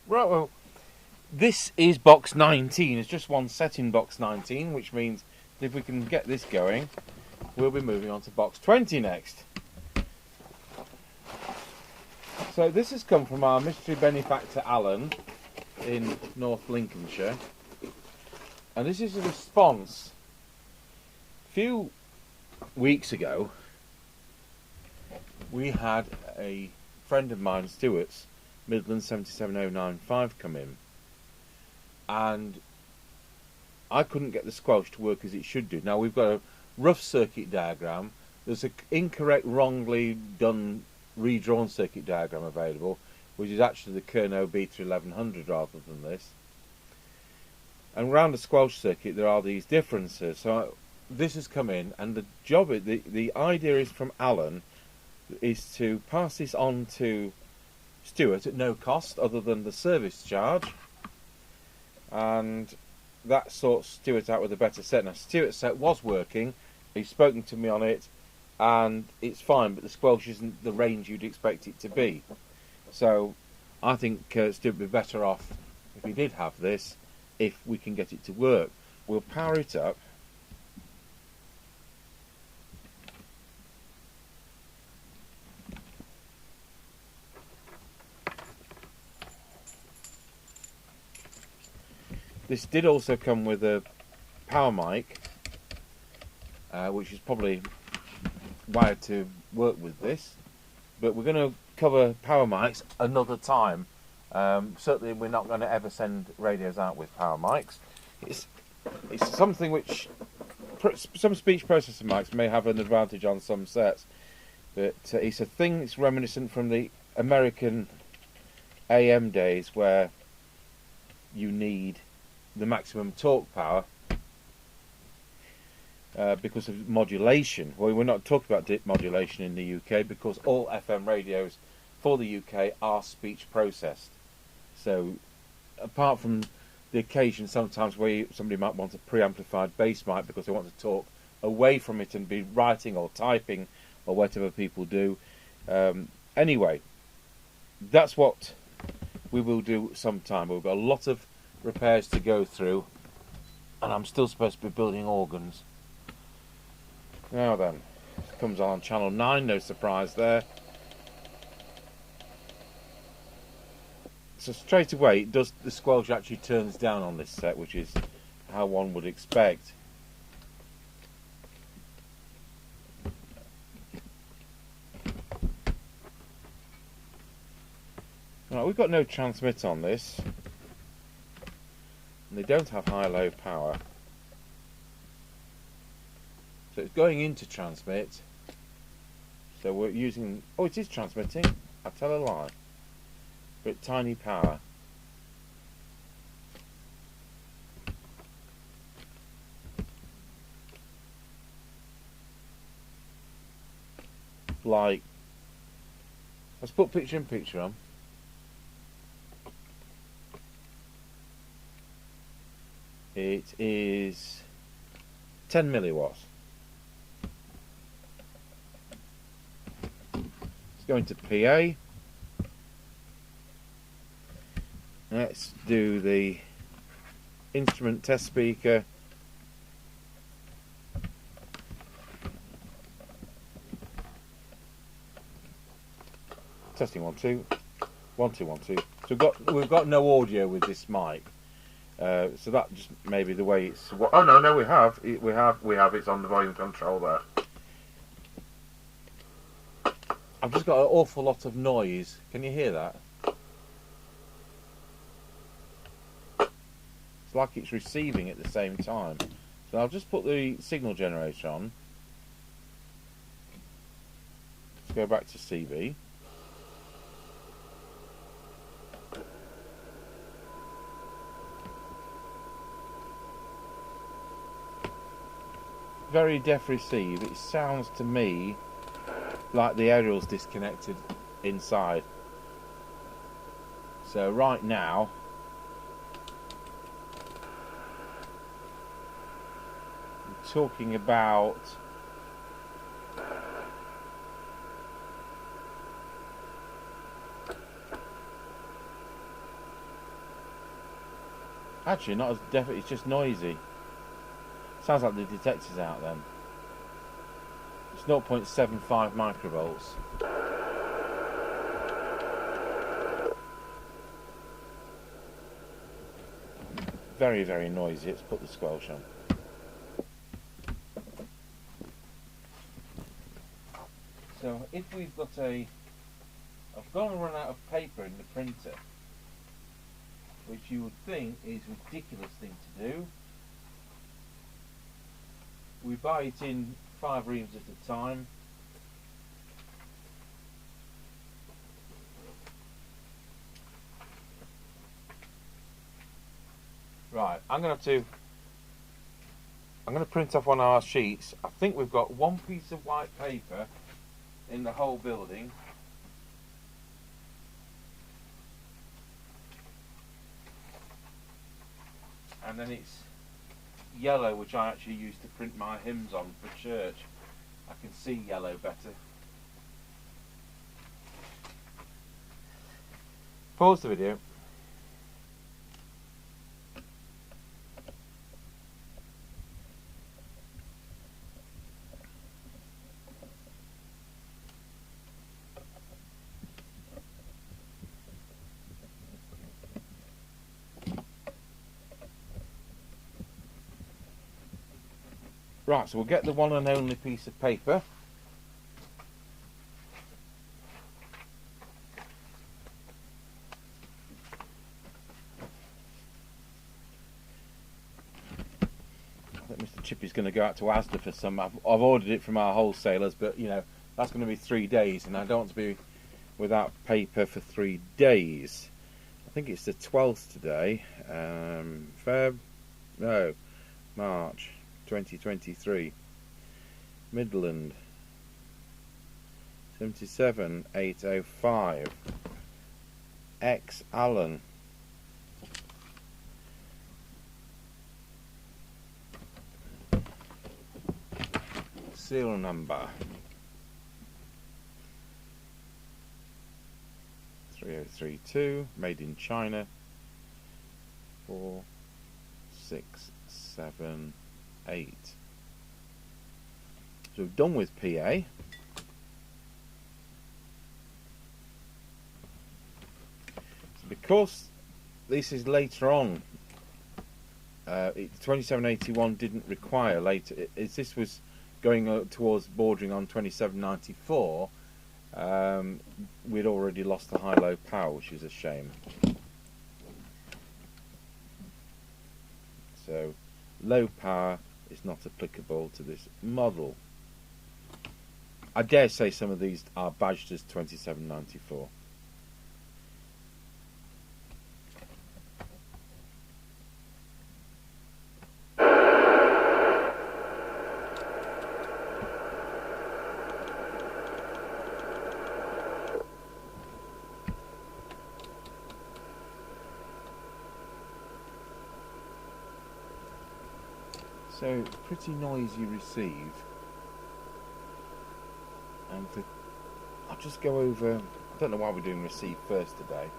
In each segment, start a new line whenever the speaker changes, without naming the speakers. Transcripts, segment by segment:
Right, well, this is box 19. It's just one set in box 19, which means if we can get this going, we'll be moving on to box 20 next. So this has come from our mystery benefactor Alan in North Lincolnshire, and this is a response. A few weeks ago, we had a friend of mine, Stewart's, Midland 77095, come in, and I couldn't get the squelch to work as it should do. Now we've got a rough circuit diagram. There's an incorrect, wrongly done, redrawn circuit diagram available, which is actually the Kerno B1100 rather than this. And around the squelch circuit there are these differences. So this has come in, and the idea is from Alan is to pass this on to Stewart at no cost other than the service charge, and that sorts Stewart out with a better set. Now Stewart's set was working, he's spoken to me on it, and it's fine, but the squelch isn't the range you'd expect it to be. So I think Stewart would be better off if he did have this, if we can get it to work. We'll power it up. This did also come with a power mic, which is probably wired to work with this, but we're going to cover power mics another time. Certainly we're not going to ever send radios out with power mics. It's something which some speech processor mics may have an advantage on some sets, but it's a thing that's reminiscent from the American AM days where you need the maximum torque power because of modulation. Well, we're not talking about dip modulation in the UK because all FM radios for the UK are speech processed. So apart from the occasion sometimes where somebody might want a pre-amplified bass mic because they want to talk away from it and be writing or typing or whatever people do. Anyway, that's what we will do sometime. We've got a lot of repairs to go through, and I'm still supposed to be building organs. Now then, it comes on channel 9, no surprise there. So straight away, the squelch actually turns down on this set, which is how one would expect. Right, we've got no transmit on this. And they don't have high-low power. So it's going into transmit. So we're using... Oh, it is transmitting. I tell a lie. But tiny power. Like... Let's put picture in picture on. It is 10 milliwatts. Let's go into PA. Let's do the instrument test speaker. Testing 1 2 1 2 1 2. So we've got no audio with this mic. So that just may be the way it's. Oh no, we have it's on the volume control there. I've just got an awful lot of noise. Can you hear that? It's like it's receiving at the same time. So I'll just put the signal generator on. Let's go back to CB. Very deaf receive. It sounds to me like the aerial's disconnected inside. So right now I'm talking about Actually, not as definitely. It's just noisy. Sounds like the detector's out then. It's 0.75 microvolts. Very, very noisy. Let's put the squelch on. So if we've got I've gone and run out of paper in the printer, which you would think is a ridiculous thing to do. We buy it in 5 reams at a time. Right, I'm going to print off one of our sheets. I think we've got one piece of white paper in the whole building. And then it's yellow, which I actually use to print my hymns on for church. I can see yellow better. Pause the video. Right, so we'll get the one and only piece of paper. I think Mr. Chippy's going to go out to Asda for some. I've ordered it from our wholesalers, but you know, that's going to be 3 days, and I don't want to be without paper for 3 days. I think it's the 12th today. March 2023. Midland 77805. X Allen. Serial number 3032. Made in China. 4678. So we've done with PA. So because this is later on, 2781 didn't require later. This was going towards bordering on 2794. We'd already lost the high-low power, which is a shame. So low power is not applicable to this model. I dare say some of these are badged as 2794. So pretty noisy receive, and I'll just go over. I don't know why we're doing receive first today.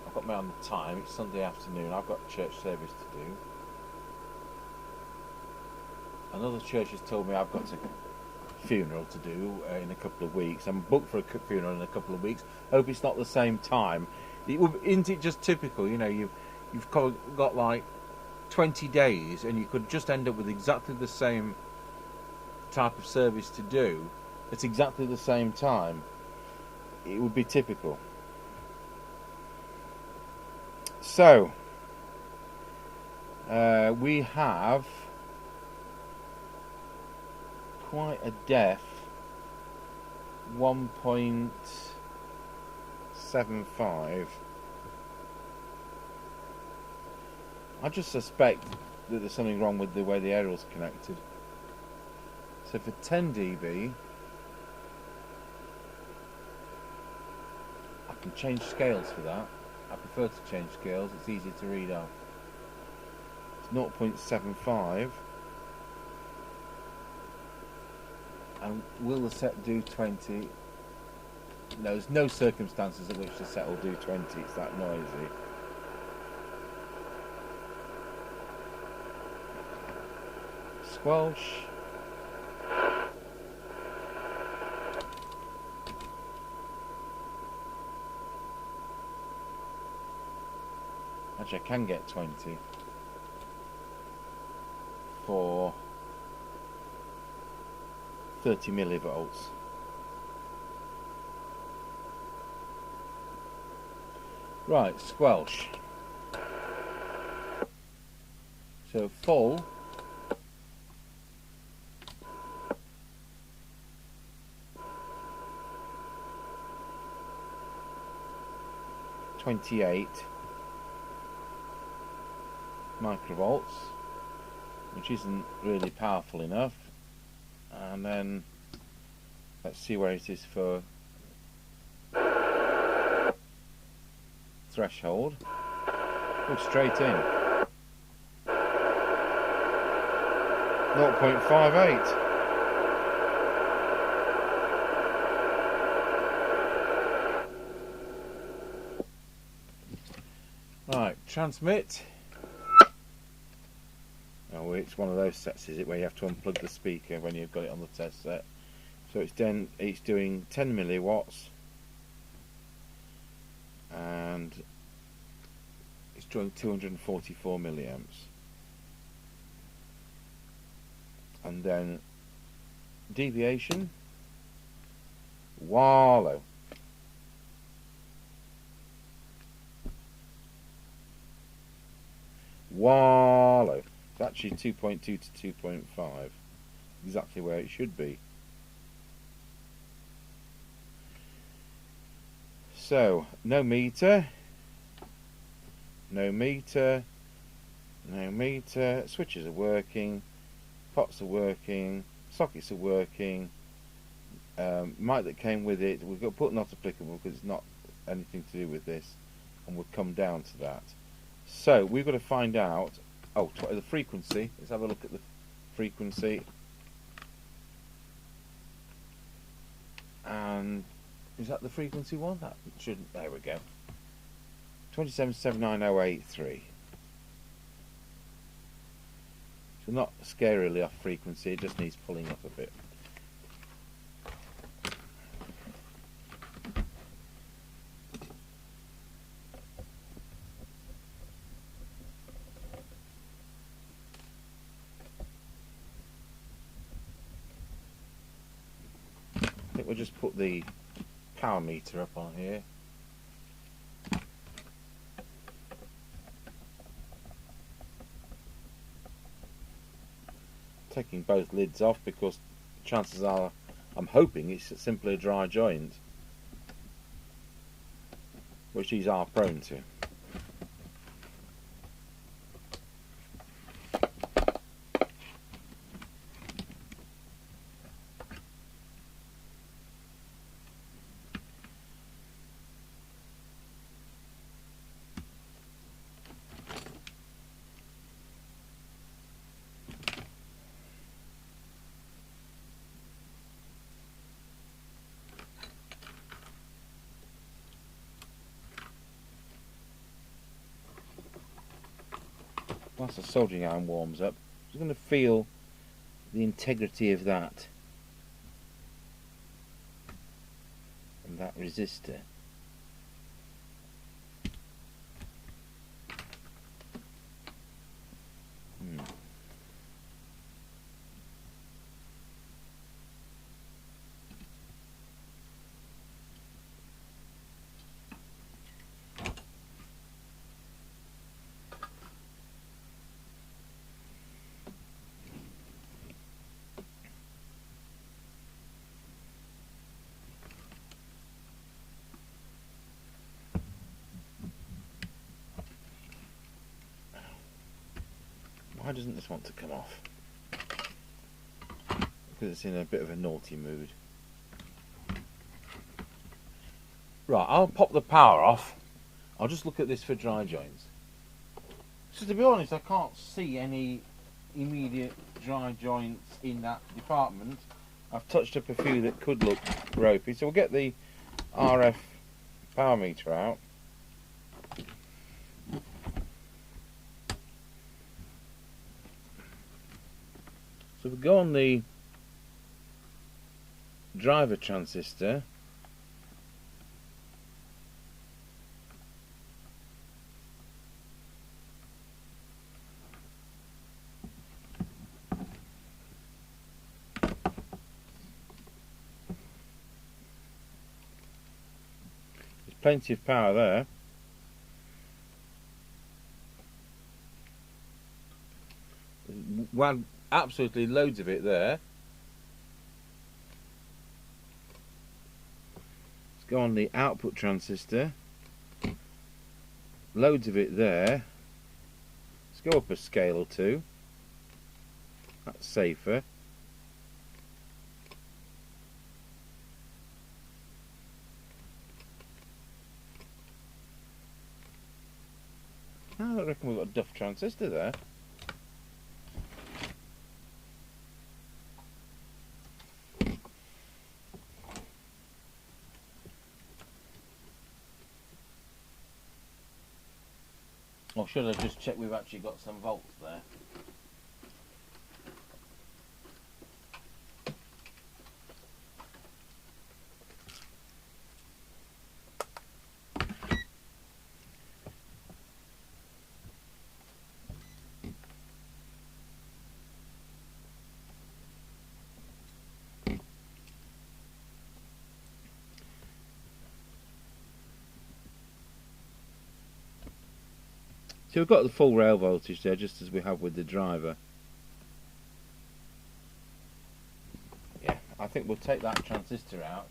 I've got my on the time. It's Sunday afternoon. I've got church service to do. Another church has told me I've got a funeral to do in a couple of weeks. I'm booked for a funeral in a couple of weeks. Hope it's not the same time. Isn't it just typical? You know, you've got like 20 days and you could just end up with exactly the same type of service to do at exactly the same time. It would be typical. So we have quite a def 1.75. I just suspect that there's something wrong with the way the aerial's connected. So for 10 dB, I can change scales for that. I prefer to change scales, it's easy to read off. It's 0.75. And will the set do 20? No, there's no circumstances at which the set will do 20, it's that noisy. squelch. Actually, I can get 20 for 30 millivolts. Right, squelch. So full. .28 microvolts, which isn't really powerful enough. And then let's see where it is for threshold. Oh, straight in. 0.58. Right, transmit. Oh, it's one of those sets, is it, where you have to unplug the speaker when you've got it on the test set. So it's doing 10 milliwatts, and it's drawing 244 milliamps. And then deviation, wallow. Wallow. It's actually 2.2 to 2.5, exactly where it should be. So, no meter, no meter, no meter, switches are working, pots are working, sockets are working, mic that came with it, we've got to put not applicable because it's not anything to do with this, and we'll come down to that. So, we've got to find out, the frequency. Let's have a look at the frequency. And is that the frequency one? That shouldn't. There we go. 2779083. So not scarily off frequency. It just needs pulling up a bit. I think we'll just put the power meter up on here. Taking both lids off because chances are, I'm hoping it's simply a dry joint, which these are prone to. Once the soldering iron warms up, I'm just going to feel the integrity of that and that resistor. Why doesn't this want to come off? Because it's in a bit of a naughty mood. Right, I'll pop the power off. I'll just look at this for dry joints. So to be honest, I can't see any immediate dry joints in that department. I've touched up a few that could look ropey, so we'll get the RF power meter out. So we go on the driver transistor. There's plenty of power there. One, absolutely loads of it there. Let's go on the output transistor. Loads of it there. Let's go up a scale or two. That's safer. I reckon we've got a duff transistor there. Or should I just check we've actually got some volts there? So we've got the full rail voltage there, just as we have with the driver. Yeah, I think we'll take that transistor out.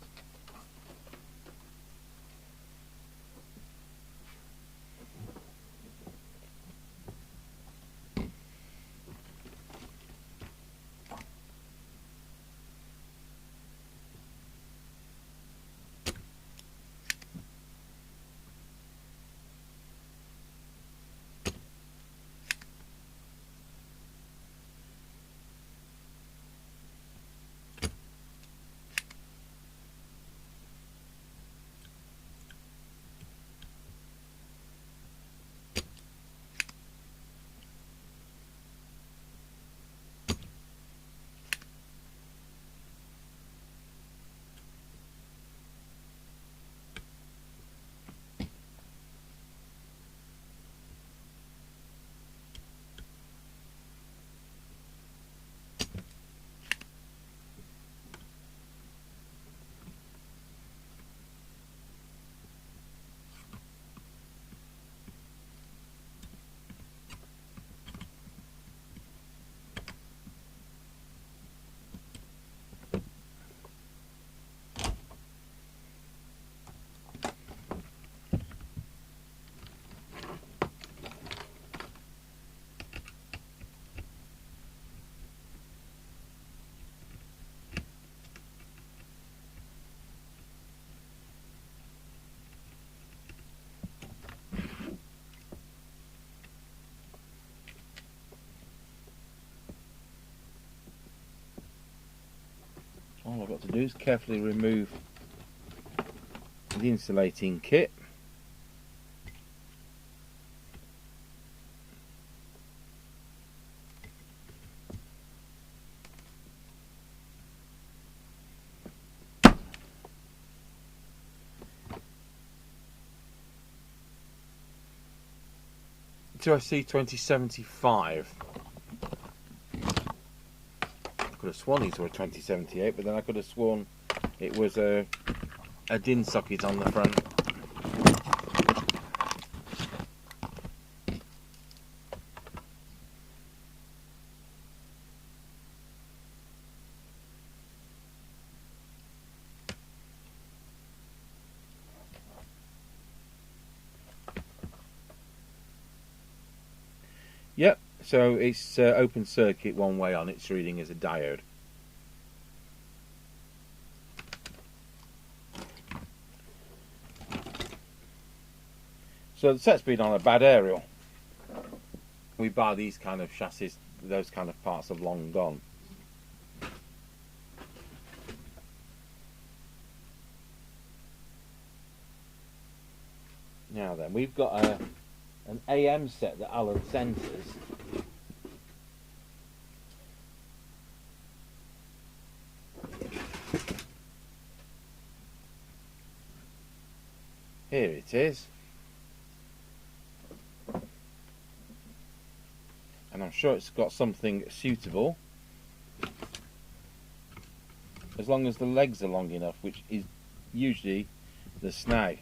All I've got to do is carefully remove the insulating kit. To CB27. I could have sworn these were a 2078, but then I could have sworn it was a DIN socket on the front. Yep, so it's open circuit one way on, its reading as a diode. So the set's been on a bad aerial. We buy these kind of chassis, those kind of parts have long gone. Now then, we've got an AM set that Alan sent us. it is. And I'm sure it's got something suitable, as long as the legs are long enough, which is usually the snag.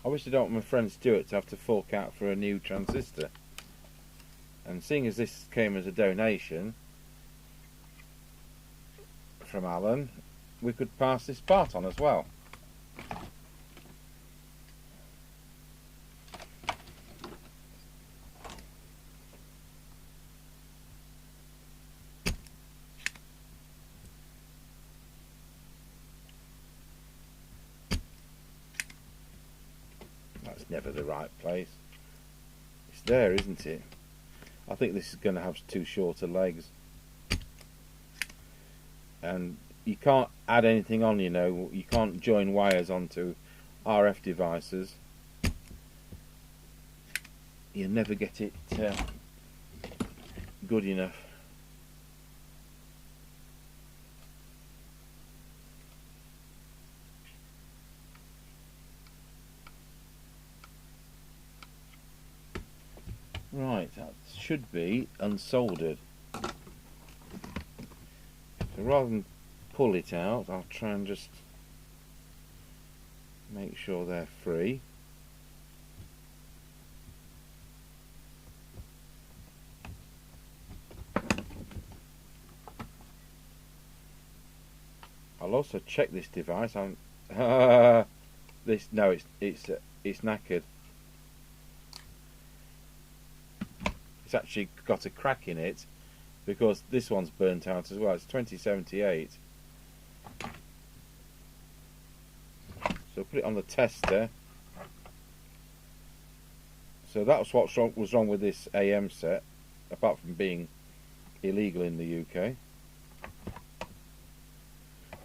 Obviously don't want my friend Stewart to have to fork out for a new transistor, and seeing as this came as a donation from Alan, we could pass this part on as well. That's never the right place. It's there, isn't it? I think this is going to have two shorter legs. And you can't add anything on, you know. You can't join wires onto RF devices. You'll never get it good enough. Right, that should be unsoldered. So rather than pull it out, I'll try and just make sure they're free. I'll also check this device. No, it's knackered. It's actually got a crack in it, because this one's burnt out as well. It's 2078. So put it on the tester. So that was what was wrong with this AM set, apart from being illegal in the UK.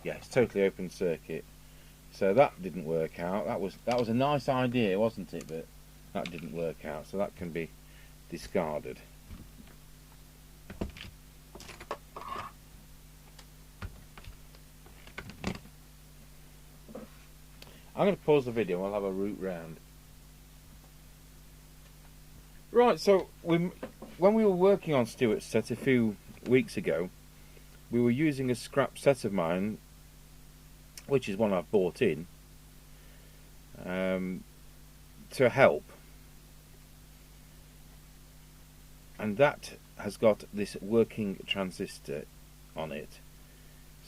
Yeah, it's totally open circuit. So that didn't work out. That was a nice idea, wasn't it? But that didn't work out. So that can be discarded. I'm going to pause the video and we'll have a route round. Right, so when we were working on Stewart's set a few weeks ago, we were using a scrap set of mine, which is one I've bought in, to help. And that has got this working transistor on it.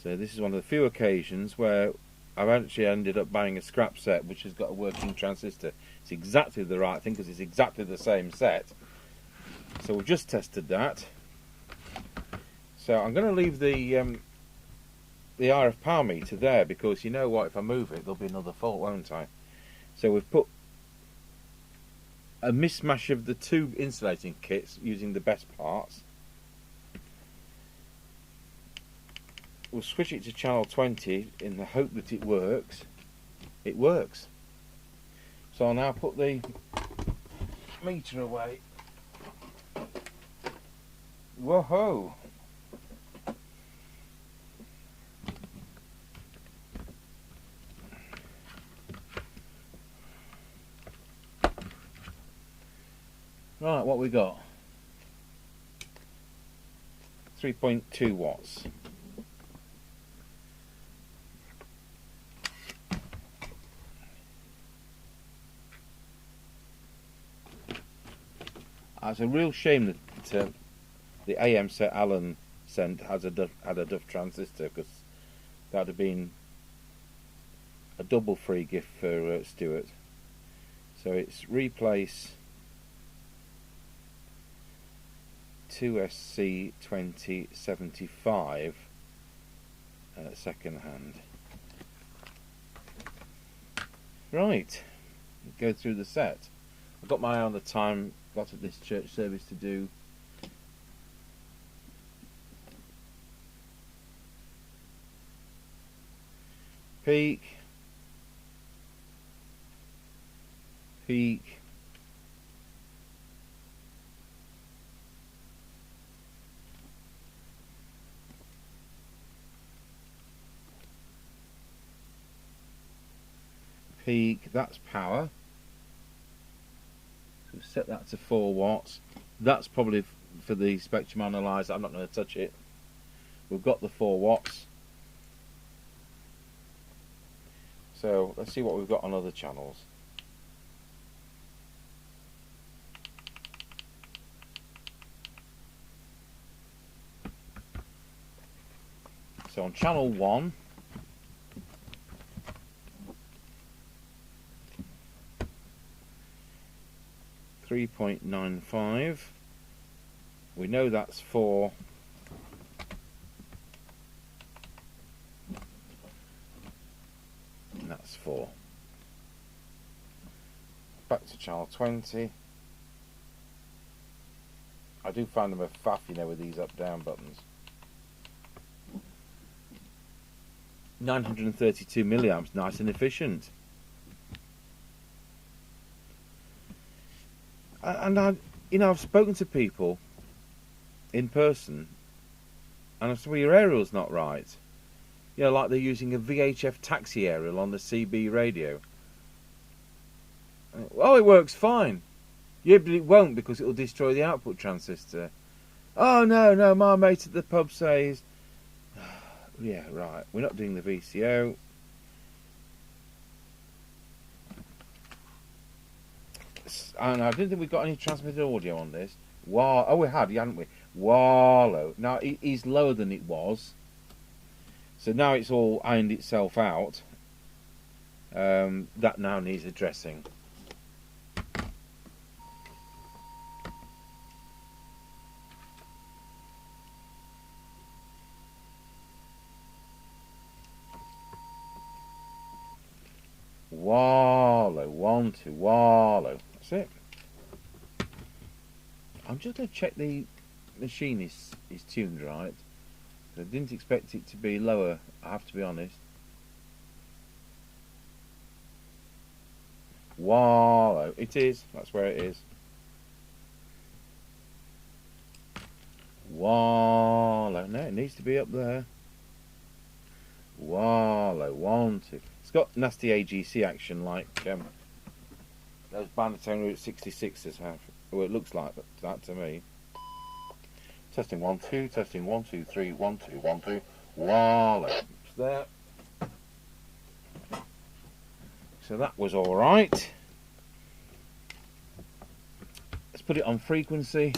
So this is one of the few occasions where I've actually ended up buying a scrap set which has got a working transistor. It's exactly the right thing because it's exactly the same set. So we've just tested that. So I'm going to leave the RF power meter there, because you know what, if I move it there'll be another fault, won't I? So we've put a mismatch of the two insulating kits using the best parts. We'll switch it to channel 20 in the hope that it works. It works. So I'll now put the meter away. Whoa-ho! Right, what we got? 3.2 watts. It's a real shame that the AM set Alan sent had a duff transistor, because that would have been a double free gift for Stewart. So it's replace 2SC2075 second hand. Right, go through the set. I've got my eye on the time, got this church service to do. Peak, peak, peak, that's power. So set that to 4 watts. That's probably for the spectrum analyzer. I'm not going to touch it. We've got the 4 watts. So let's see what we've got on other channels. So on channel 1, .95, we know that's 4. And that's 4. Back to channel 20. I do find them a faff, you know, with these up-down buttons. 932 milliamps, nice and efficient. And I've spoken to people in person, and I said, well, your aerial's not right. You know, like they're using a VHF taxi aerial on the CB radio. Oh, it works fine. Yeah, but it won't, because it'll destroy the output transistor. Oh, no, my mate at the pub says, yeah, right, we're not doing the VCO. And I didn't think we got any transmitted audio on this. Wow. Oh, we had, hadn't we? Wallow. Now, it is lower than it was. So now it's all ironed itself out. That now needs addressing. Wallow, 1, 2, wallow. That's it. I'm just going to check the machine is tuned right. I didn't expect it to be lower, I have to be honest. Wallow. It is. That's where it is. Wallow. No, it needs to be up there. Wallow. 1, 2. It's got nasty AGC action like those Banatone Route 66s have. Well, it looks like that to me. Testing 1, 2, testing 1, 2, 3, 1, 2, 1, 2. Wallow. It's there. So that was all right. Let's put it on frequency.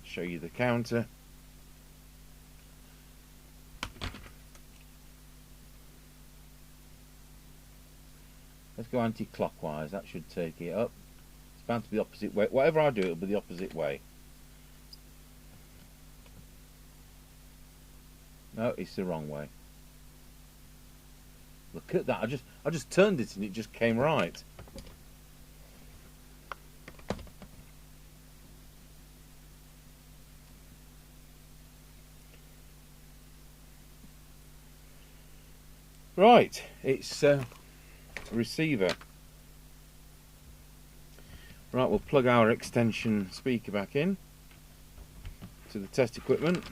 Show you the counter. Let's go anti-clockwise. That should take it up. It's bound to be the opposite way. Whatever I do, it'll be the opposite way. No, it's the wrong way. Look at that. I just turned it and it just came right. Right, it's receiver. Right, we'll plug our extension speaker back in to the test equipment.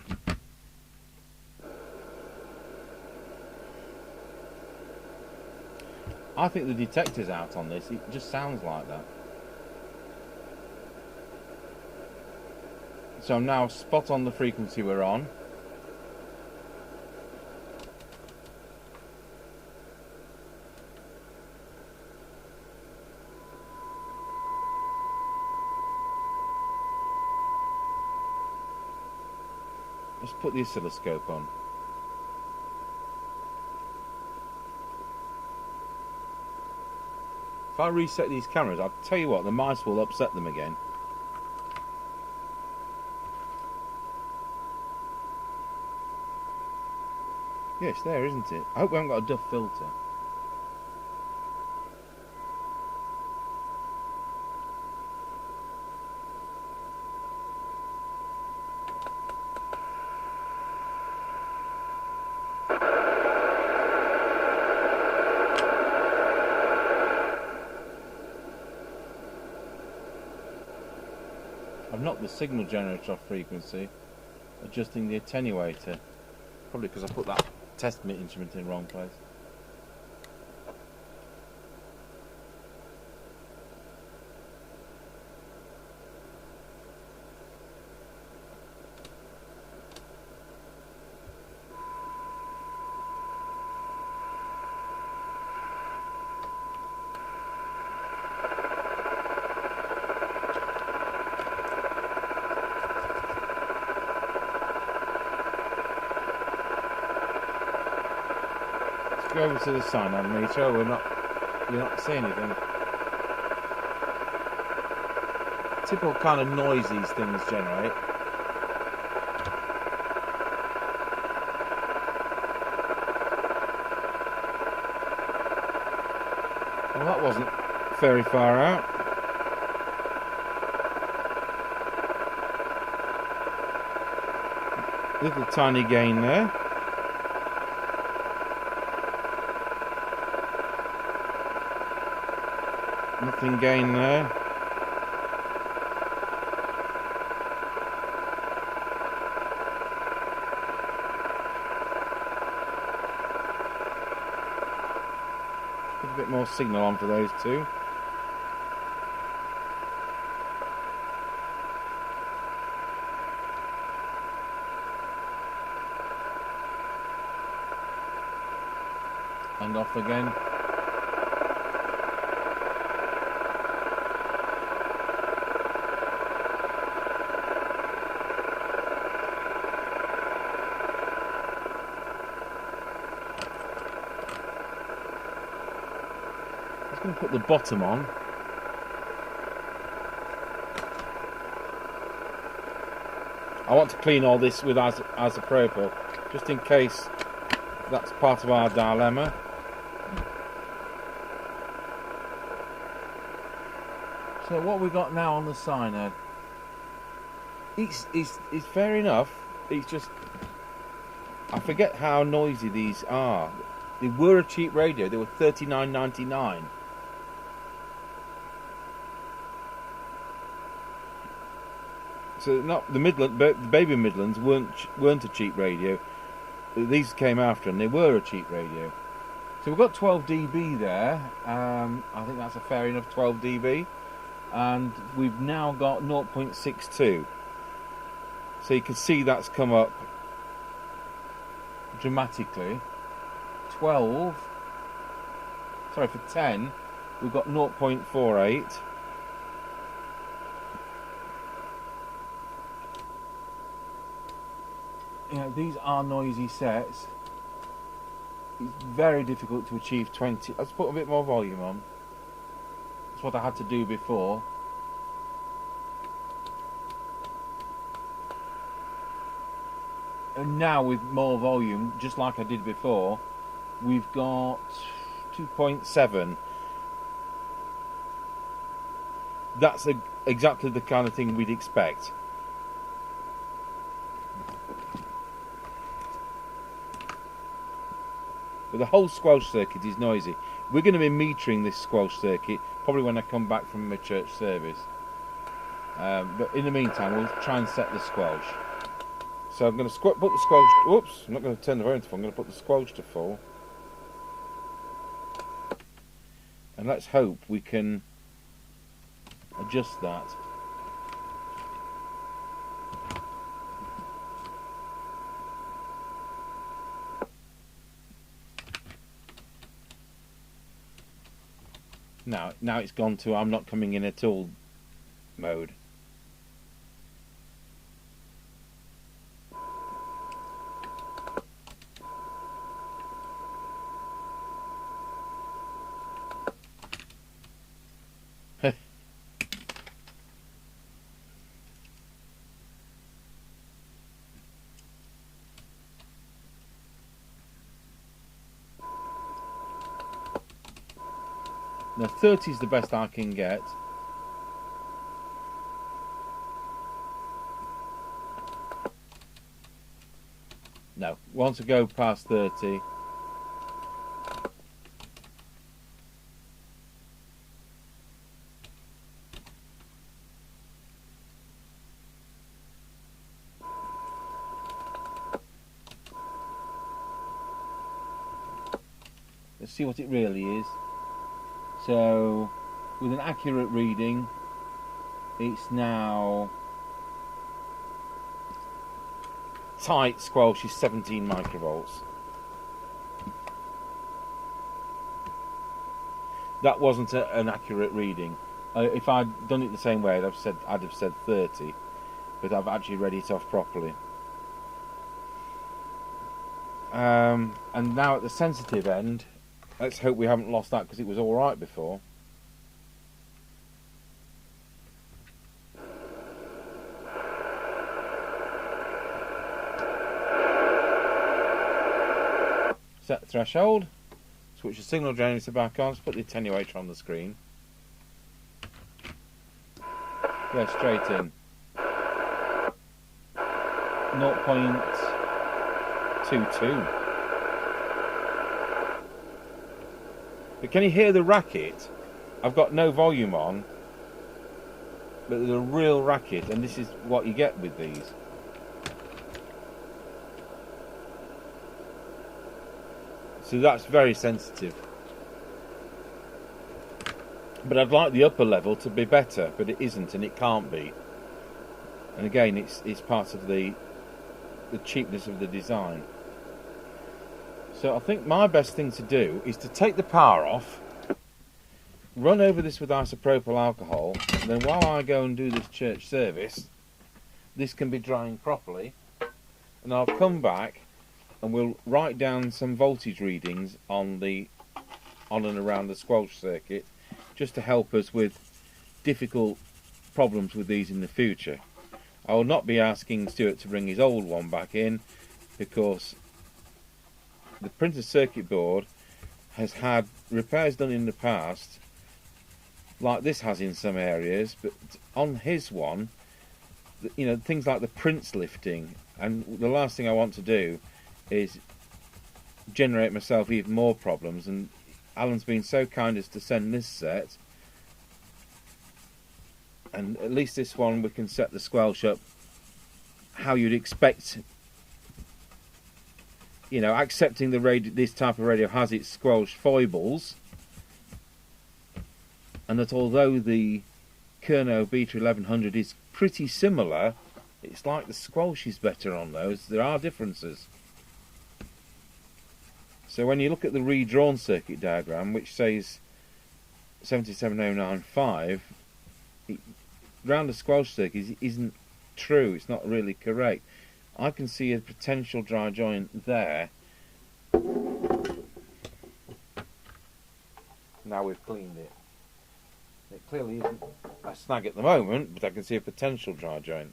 I think the detector's out on this. It just sounds like that. So I'm now spot on the frequency we're on. Let's put the oscilloscope on. If I reset these cameras, I'll tell you what, the mice will upset them again. Yes, there, isn't it? I hope we haven't got a duff filter. I've knocked the signal generator off frequency, adjusting the attenuator. Probably because I put that test instrument in the wrong place. go over to the SINAD meter. Oh, you're not seeing anything. Typical kind of noise these things generate. Well, that wasn't very far out. Little tiny gain there. Nothing gain there. Put a bit more signal on for those two. And off again. I'm going to put the bottom on. I want to clean all this with isopropyl, just in case that's part of our dilemma. So what we got now on the SINAD, it's fair enough. It's just, I forget how noisy these are. They were a cheap radio. They were $39.99. So not the Midland, the baby Midlands weren't a cheap radio. These came after, and they were a cheap radio. So we've got 12 dB there. I think that's a fair enough 12 dB. And we've now got 0.62. So you can see that's come up dramatically. 12, sorry, for 10, we've got 0.48. You know, these are noisy sets. It's very difficult to achieve 20. Let's put a bit more volume on. That's what I had to do before. And now with more volume, just like I did before, we've got 2.7. That's exactly the kind of thing we'd expect. But the whole squelch circuit is noisy. We're going to be metering this squelch circuit probably when I come back from my church service. But in the meantime, we'll try and set the squelch. So I'm going to put the squelch. Whoops! I'm not going to turn the volume to full. I'm going to put the squelch to full. And let's hope we can adjust that. Now it's gone to I'm not coming in at all mode. Now 30 is the best I can get. No, once I go past 30, let's see what it really is. So, with an accurate reading, it's now tight squelch is 17 microvolts. That wasn't an accurate reading. If I'd done it the same way, I'd have said 30, but I've actually read it off properly. And now at the sensitive end, Let's hope we haven't lost that, because it was alright before. Set the threshold, switch the signal generator back on, let's put the attenuator on the screen. Go straight in. 0.22. But can you hear the racket? I've got no volume on, but there's a real racket, and this is what you get with these. So that's very sensitive. But I'd like the upper level to be better, but it isn't, and it can't be. And again, it's part of the cheapness of the design. So I think my best thing to do is to take the power off, run over this with isopropyl alcohol, and then while I go and do this church service, this can be drying properly, and I'll come back and we'll write down some voltage readings on and around the squelch circuit, just to help us with difficult problems with these in the future. I will not be asking Stewart to bring his old one back in, because the printed circuit board has had repairs done in the past, like this has in some areas, but on his one, you know, things like the prints lifting, and the last thing I want to do is generate myself even more problems. And Alan's been so kind as to send this set, and at least this one we can set the squelch up how you'd expect. You know, accepting the radio, this type of radio has its squelch foibles, and that although the Kerno Beta 1100 is pretty similar, it's like the squelch is better on those. There are differences. So when you look at the redrawn circuit diagram, which says 77095, round the squelch circuit isn't true. It's not really correct. I can see a potential dry joint there. Now we've cleaned it. It clearly isn't a snag at the moment, but I can see a potential dry joint.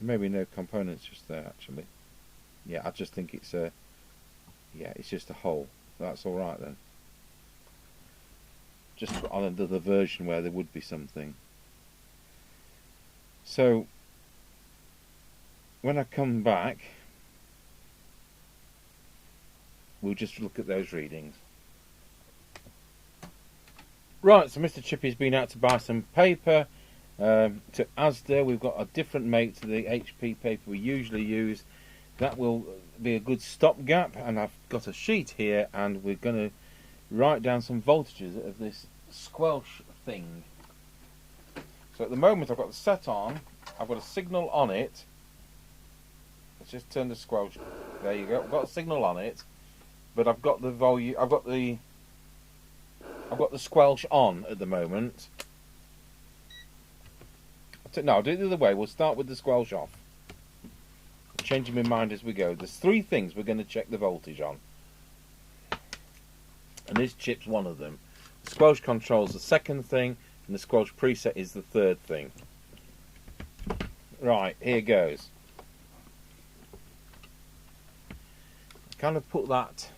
Maybe no components just there, actually. Yeah, I just think it's a... Yeah, it's just a hole. That's alright then. Just on another version where there would be something. So, when I come back, we'll just look at those readings. Right, so Mr. Chippy's been out to buy some paper. To Asda, we've got a different make to the HP paper we usually use. That will be a good stopgap, and I've got a sheet here, and we're going to write down some voltages of this squelch thing. So at the moment I've got the set on, I've got a signal on it. Let's just turn the squelch. There you go. I've got a signal on it, but I've got the volume. I've got the squelch on at the moment. No, I'll do it the other way. We'll start with the squelch off. I'm changing my mind as we go. There's three things we're going to check the voltage on, and this chip's one of them. The squelch control's the second thing, and the squelch preset is the third thing. Right, here goes. Kind of put that.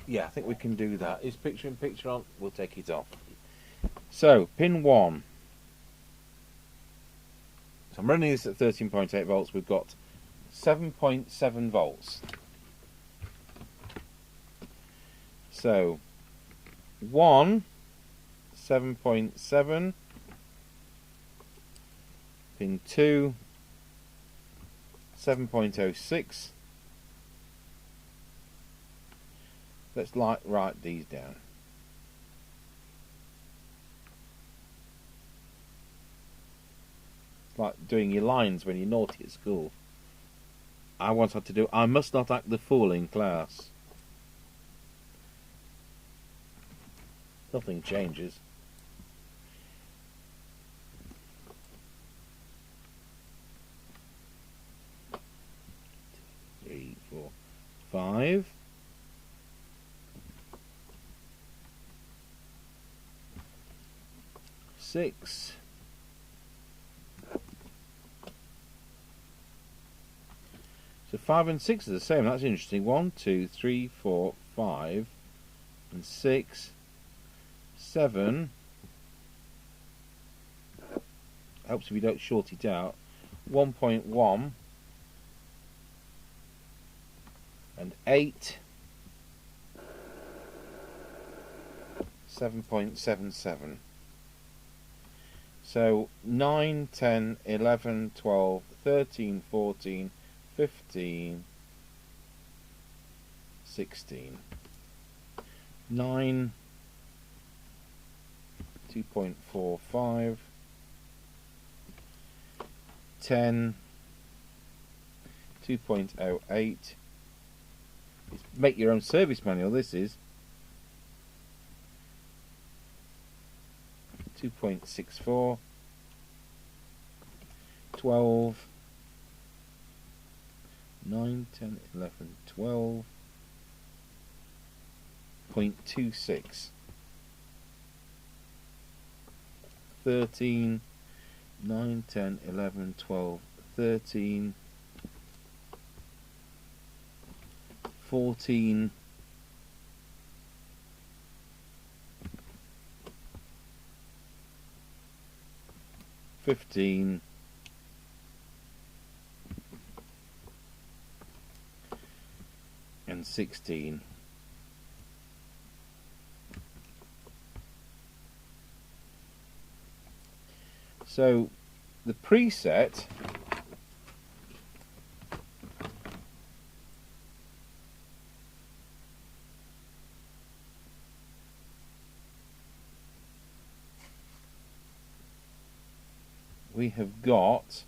Yeah, I think we can do that. Is picture in picture on? We'll take it off. So, pin 1. So I'm running this at 13.8 volts. We've got 7.7 volts. So 1, 7.7. Pin 2, 7.06. Let's write these down. Like doing your lines when you're naughty at school. I once had to do I must not act the fool in class. Nothing changes. Three, 4, 5. Six. So 5 and 6 are the same. That's interesting. 1, 2, 3, 4, 5, and 6, 7. Helps if you don't short it out. 1.1 and 8. 7.77. So 9, 10, 11, 12, 13, 14, 15, 16. 9, 2.45, 10, 2.08. Make your own service manual, this is. 2.64, 12, 9, 10, 11, 12, 0.26, 13, 9, 10, 11, 12, 13, 14, 15, and 16. So the preset we have got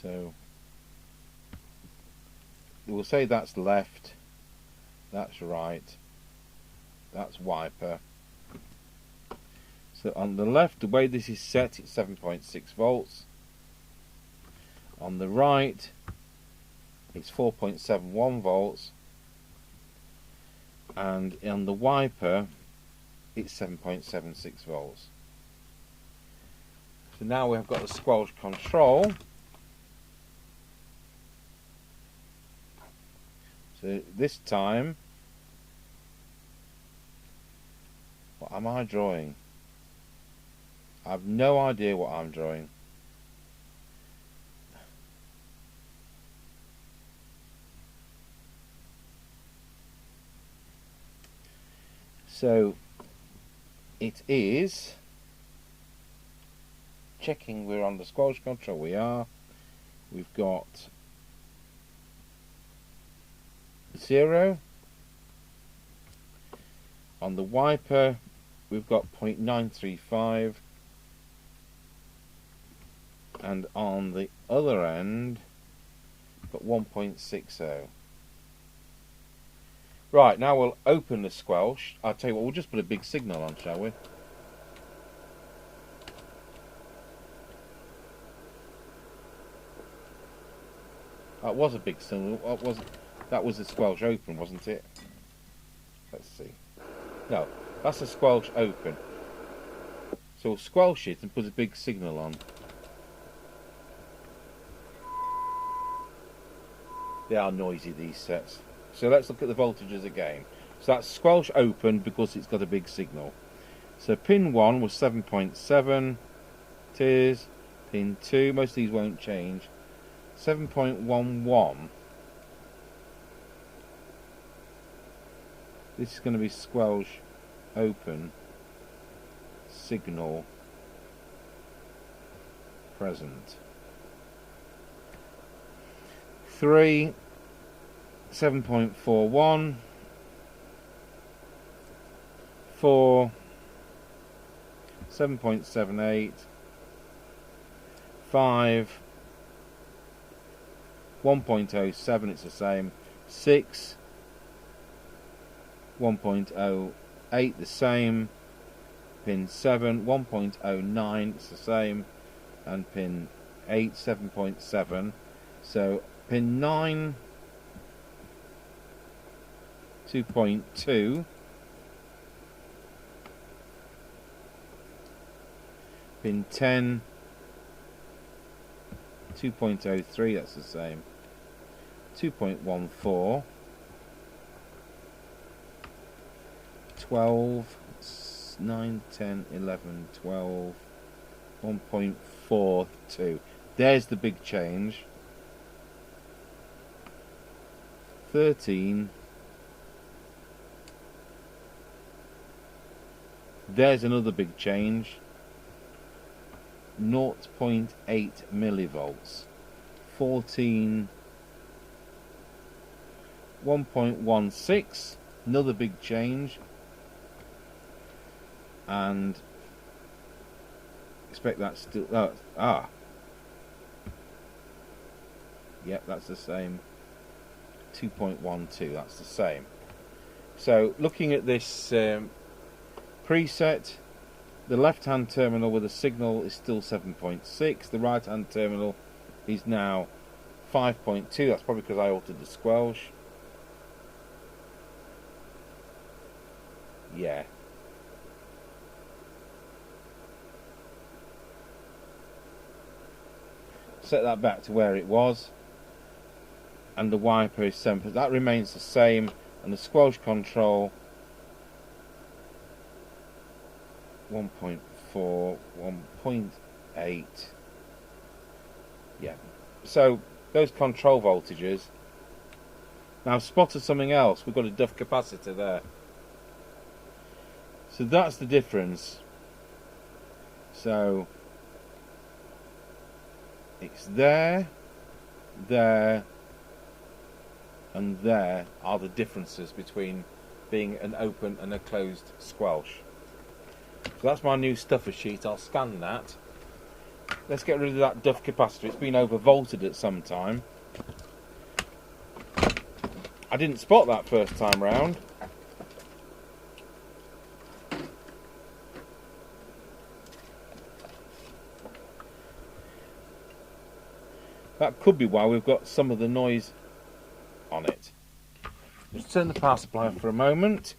so we'll say that's left, that's right, that's wiper. So on the left, the way this is set, it's 7.6 volts. On the right, it's 4.71 volts. And on the wiper, it's 7.76 volts. So now we've got the squelch control. So this time, what am I drawing? I have no idea what I'm drawing. So it is checking we're on the squelch control. We are. We've got 0. On the wiper we've got 0.935, and on the other end got 1.60. Right, now we'll open the squelch. I'll tell you what, we'll just put a big signal on, shall we? That was a big signal. That was the squelch open, wasn't it? Let's see. No, that's a squelch open. So we'll squelch it and put a big signal on. They are noisy, these sets. So let's look at the voltages again. So that's squelch open because it's got a big signal. So pin 1 was 7.7. It is. Pin 2, most of these won't change. 7.11. This is going to be squelch open, signal present. 3, 7.41, 4, 7.78, 5, 1.07, it's the same, 6, 1.08, the same, pin 7, 1.09, it's the same, and pin 8, 7.7, so pin 9, 2.2, pin 10, 2.03, that's the same, 2.14, 12, 9, 10, 11, 12, 1.42. There's the big change. 13. There's another big change. 0.8 millivolts. 14. 1.16. Another big change. And expect that's still yep, that's the same. 2.12, that's the same. So looking at this preset, the left hand terminal with a signal is still 7.6, the right hand terminal is now 5.2. That's probably because I altered the squelch. Yeah. Set that back to where it was, and the wiper is 7%. That remains the same, and the squelch control 1.4, 1.8. Yeah. So those control voltages. Now I've spotted something else. We've got a duff capacitor there. So that's the difference. So it's there, there, and there are the differences between being an open and a closed squelch. So that's my new stuffer sheet. I'll scan that. Let's get rid of that duff capacitor. It's been overvolted at some time. I didn't spot that first time round. That could be why we've got some of the noise on it. Just turn the power supply off for a moment.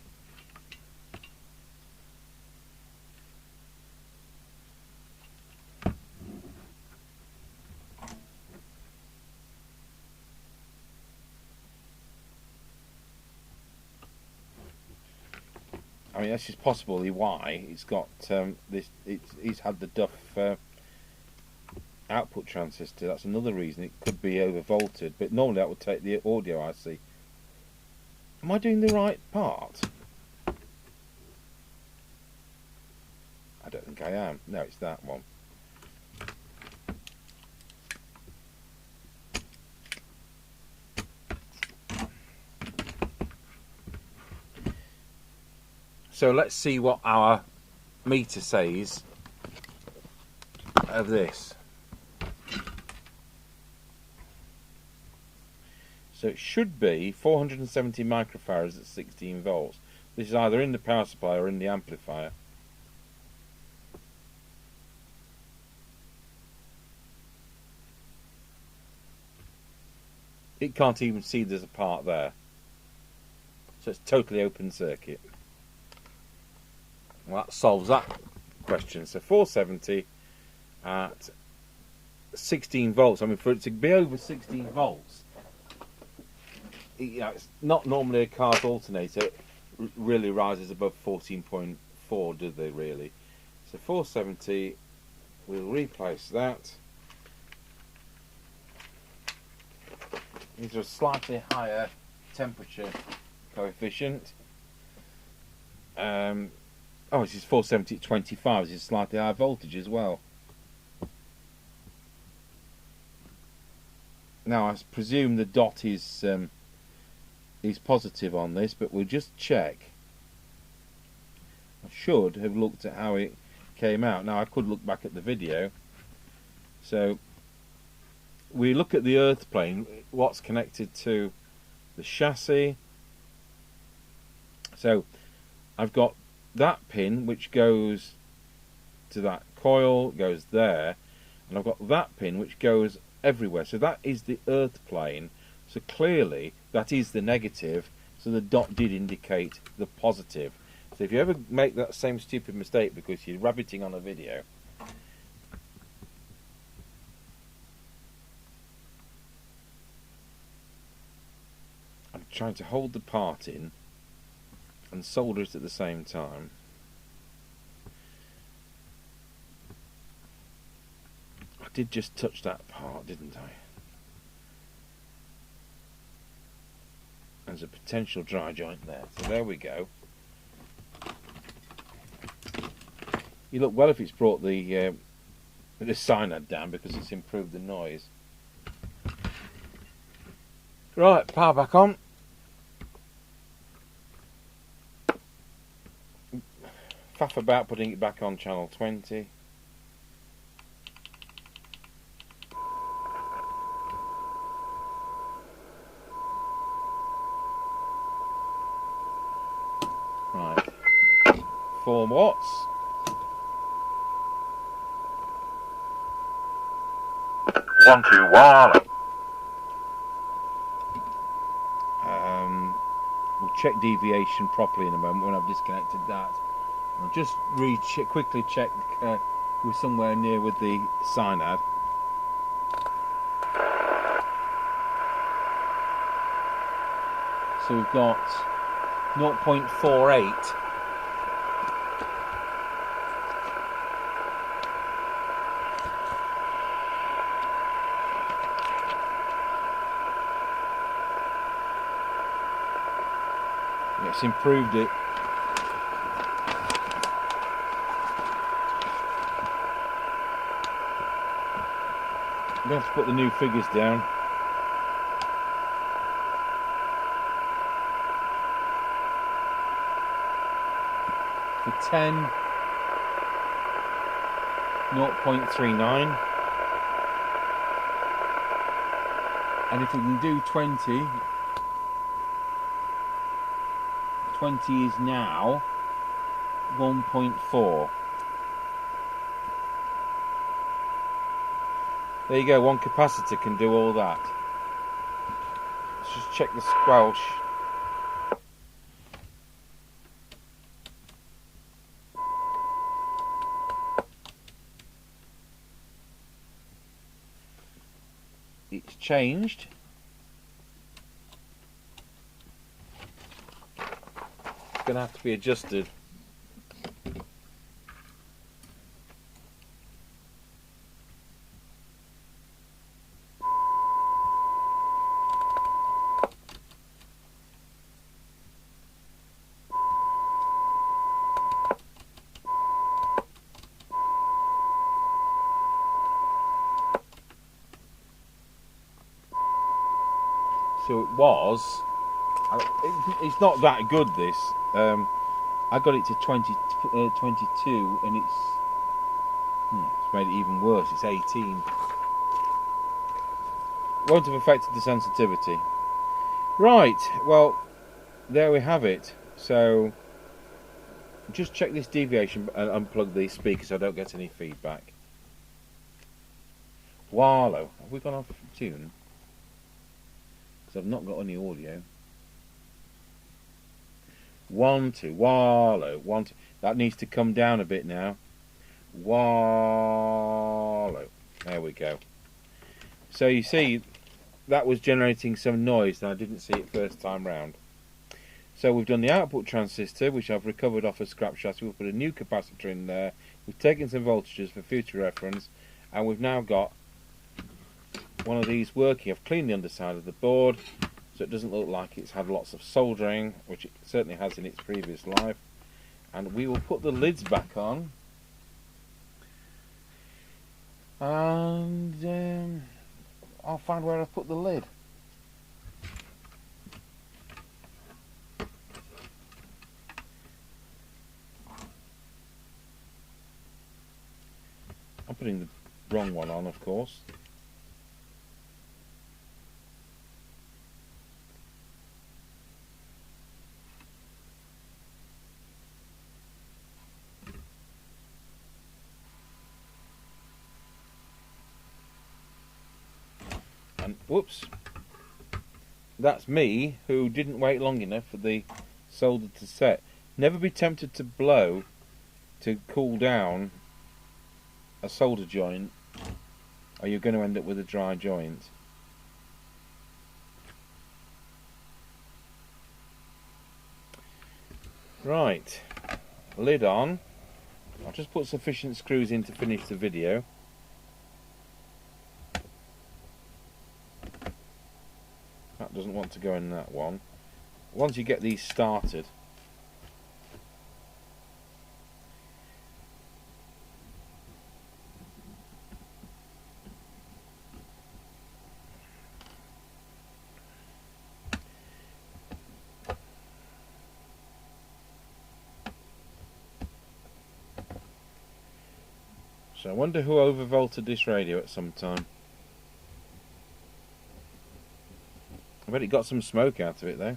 I mean, that's just possibly why it's got this. It's had the duff output transistor. That's another reason it could be overvolted, but normally that would take the audio IC. Am I doing the right part? I don't think I am. No, it's that one. So let's see what our meter says of this. So it should be 470 microfarads at 16 volts. This is either in the power supply or in the amplifier. It can't even see there's a part there. So it's totally open circuit. Well, that solves that question. So 470 at 16 volts. I mean, for it to be over 16 volts, it's not normally a car's alternator really rises above 14.4, do they really? So 470, we'll replace that. These are a slightly higher temperature coefficient. Oh, this is 470 at 25. This is slightly higher voltage as well. Now I presume the dot is positive on this, but we'll just check. should have looked at how it came out. Now I could look back at the video. So we look at the earth plane, what's connected to the chassis. So I've got that pin which goes to that coil, goes there, and I've got that pin which goes everywhere. So that is the earth plane. So clearly that is the negative, so the dot did indicate the positive. So if you ever make that same stupid mistake because you're rabbiting on a video, I'm trying to hold the part in and solder it at the same time. I did just touch that part, didn't I? There's a potential dry joint there. So there we go. You look well if it's brought the SINAD down, because it's improved the noise. Right, power back on. Faff about putting it back on channel 20. Right, 4 watts.
One, two, one.
We'll check deviation properly in a moment when I've disconnected that. I'll just quickly check we're somewhere near with the SINAD. So we've got 0.48. It's improved it. I'm going to have to put the new figures down. For 10, 0.39. And if we can do 20, 20 is now 1.4. There you go, one capacitor can do all that. Let's just check the squelch. It's changed. It's going to have to be adjusted. So it was. It's not that good, this. I got it to 22 and it's made it even worse. It's 18. Won't have affected the sensitivity. Right, well, there we have it. So just check this deviation and unplug the speaker so I don't get any feedback. Wallow. Have we gone off tune? Because I've not got any audio. 1, 2, wallow, 1, 2. That needs to come down a bit now. Wallow. There we go. So you see, that was generating some noise, and I didn't see it first time round. So we've done the output transistor, which I've recovered off a scrap chassis. We've put a new capacitor in there. We've taken some voltages for future reference, and we've now got one of these working. I've cleaned the underside of the board so it doesn't look like it's had lots of soldering, which it certainly has in its previous life. And we will put the lids back on, and I'll find where I've put the lid. putting the wrong one on, of course. And whoops, that's me who didn't wait long enough for the solder to set. Never be tempted to blow to cool down a solder joint, or you're going to end up with a dry joint. Right, lid on. I'll just put sufficient screws in to finish the video. That doesn't want to go in that one. Once you get these started, so I wonder who overvolted this radio at some time. I bet it got some smoke out of it though.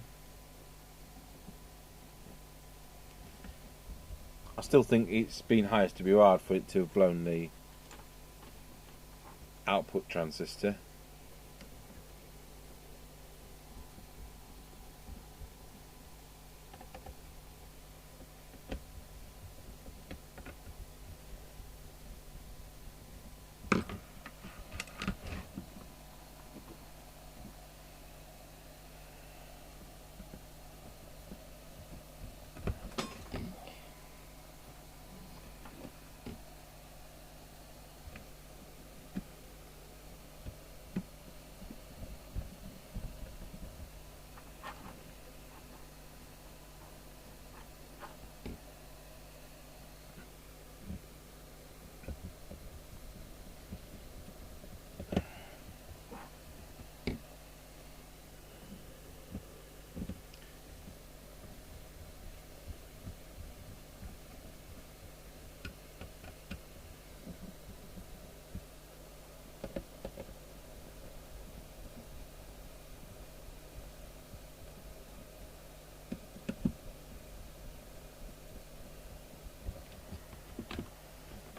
I still think it's been highest to be hard for it to have blown the output transistor.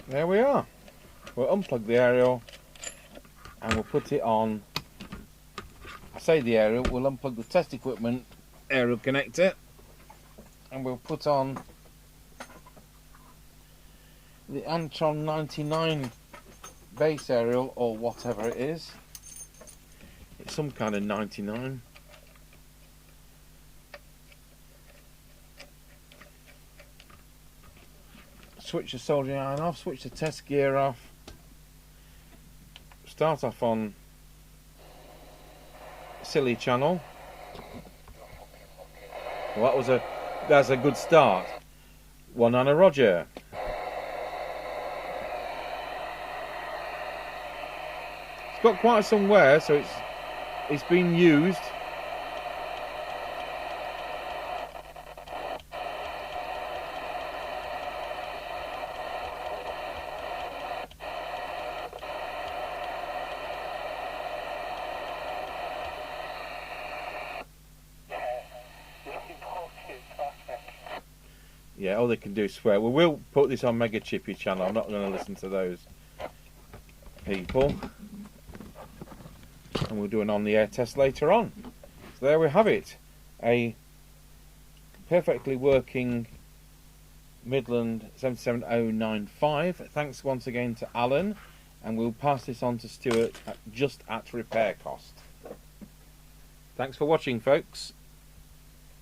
There we are. We'll unplug the aerial and we'll put it on. I say the aerial, we'll unplug the test equipment aerial connector and we'll put on the Antron 99 base aerial, or whatever it is. It's some kind of 99. Switch the soldering iron off, switch the test gear off, start off on silly channel. Well, that's a good start. 1 on a Roger. It's got quite some wear, so it's been used. Yeah, all they can do is swear. Well, we'll put this on Mega Chippy channel. I'm not going to listen to those people. And we'll do an on-the-air test later on. So there we have it. A perfectly working Midland 77095. Thanks once again to Alan. And we'll pass this on to Stewart just at repair cost. Thanks for watching, folks.